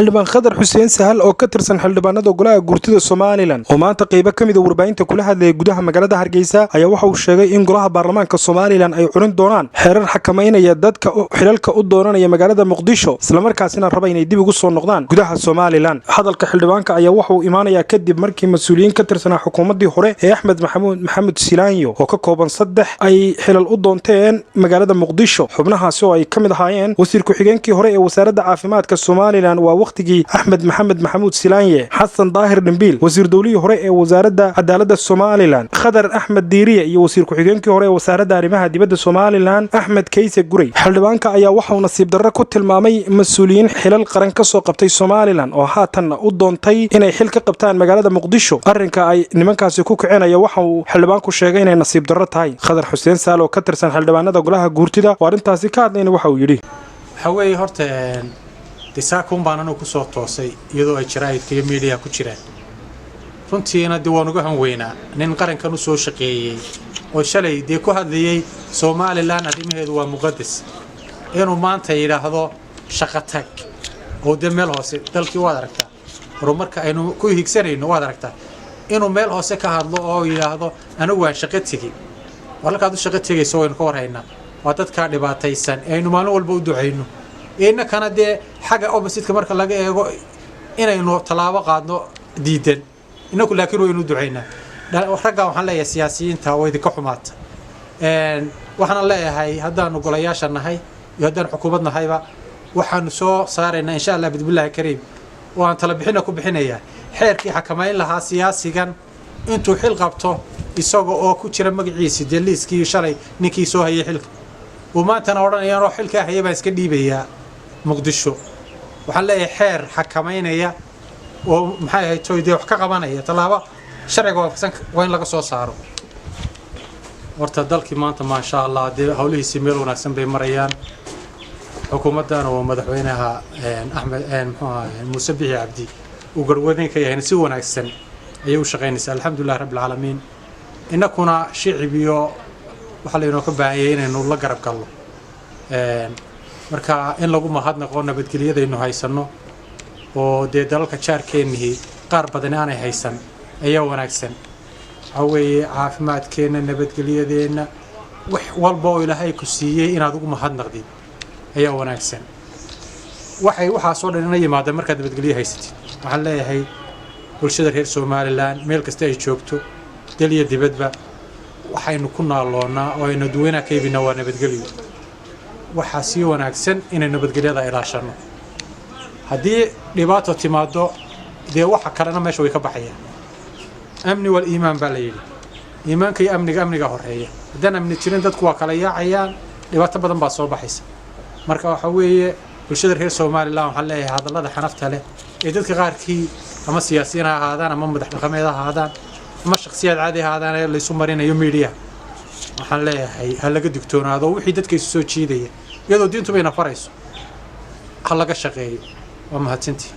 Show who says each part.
Speaker 1: xildhibaan Khadar Xuseen Sahal oo ka tirsan xildhibaanada golaha guurtida Soomaaliland oo maanta qayb ka mid ah warbaahinta kula hadlay gudaha magaalada Hargeysa ayaa waxa uu sheegay in golaha baarlamaanka Soomaaliland ay curin doonaan xeerar xakameynaya dadka xilalka u dooranaya magaalada Muqdisho isla markaasina raba inay dib ugu soo noqdaan gudaha Soomaaliland. Hadalka xildhibaanka ayaa waxa uu imaanaya kadib markii mas'uuliyiin ka tirsan xukuumadii hore ee Axmed Maxamuud Silaanyo oo ka kooban 3 ay xilal u doonteen magaalada Muqdisho. xubnahaasi oo ay ka mid ahaayeen wasiir ku-xigeenkii hore ee wasaaradda caafimaadka Soomaaliland waa waqtigii Axmed Maxamuud Silaanyo, Xasan Daahir Dambiil wasiir dawladii hore ee wasaaradda cadaaladda Soomaaliland, Khadar Axmed Diiriye iyo wasiir ku-xigeenkii hore ee wasaaradda arrimaha dibadda Soomaaliland Axmed Kayse Guray. xildhibaanka ayaa waxa uu nasiib darro ku tilmaamay mas'uuliyiin xilal qaran ka soo qabtay Soomaaliland oo haatan u doontay inay xil ka qabtaan magaalada Muqdisho. arrinka ay nimankaasi ku kicinaya waxa uu xildhibaanku sheegay inay nasiib darro tahay. Khadar Xuseen Sahal oo ka tirsan xildhibaanada golaha guurtida oo arrintaasi ka hadlayna waxa uu yidhi
Speaker 2: waxawey horta disaakum baan anu ku soo toosay iyadoo ay jaraa'idka iyo media ku jiraan runtiina diwaan uga hanweynaa nin qarankan u soo shaqeeyay oo shalay ku hadlayay Soomaaliland arrimaheedu waa muqadas inuu maanta yiraahdo shaqo tag oo meel hoose dalkii waad aragtaa horumarka aynu ku higsanayno waad aragtaa inuu meel hoose ka hadlo oo yiraahdo anigu waan shaqo tagi walkaad u shaqo tagayso waynu ka warhaynaa waa dadka dhibaataysan aynu maalin walba u duceyno ina kana xaga opposite marka laga eego inaynu talaabo qaadno diidan inagu laakiin waynu duceynaa ragga waxaan leeyahay siyaasiyiinta way ka xumaata waxaan leeyahay haddaanu golayaasha nahay iyo haddaan xukuumad nahayba waxaanu soo saaraynaa insha Allah bidbillaahi kariim waan tala ku bixinayaa xeerkii xakameyn lahaa siyaasigan intuu xil qabto isaga oo ku jira magaciisa liiskii shalay ninkii soo hayay xilka ومانتنا oranayaan oo xilka hayay baan iska dhiibayaa Muqdisho waxaan leeyahay xeer xakameynaya oo maxay ahayd tooyday wax ka qabanaya talaabo sharciga waafaqsan waa in laga soo saaro horta dalkii maanta ma sha Allah hawlihiisa meel wanaagsan bay marayaan xukuumaddan oo madaxweynaha Axmed Muuse Biixi Cabdi uu garwadeen ka yahay si wanaagsan ayay u shaqeynaysaa alxamdulillah rabbil caalamiin inakuna shicibiyo waxa la inoo ka baahanyahay inaynu la garab galno marka in lagu mahadnaqo nabadgelyadaynu haysano oo dalalka jaarkeenii qaar badan aanay haysan ayaa wanaagsan awee caafimaadkeena nabadgelyadeena wax walba oo Ilaahay ku siiyay inaad ugu mahadnaqdid ayaa wanaagsan waxa soo dhan inay yimaado marka nabadgelyo haysatid waxaan leeyahay bulshada reer Soomaaliland meel kasta ay joogto daliya dibadba waxaynu ku naaloonaa oo aynu duwanaa ka ibina waa nabadgelyo waxa si wanaagsan inay nabadgelyada ilaashano haddii dhibaato timaado waxa kalena meesha way ka baxayaan amni wal iimaan baa la yiri iimaanka iyo amniga horeeya haddana amni jirin dadku waa kala yaacayaan dhibaato badan baa soo baxaysa marka waxa weeye bulshada reer Soomaaliland waxaan leeyahay hadallada xanafta leh ee dadka qaarkii ama siyaasiyiin ha ahaadaan ama madax dhaqameed ha ahaadaan ama shakhsiyaad caadi ahaadaan ee la isu marinayo media waxaan leeyahay hal laga digtoonaado wixii dadka isu soo jiidaya iyadoo diintu bayna farayso hal laga shaqeeyo waa mahadsantii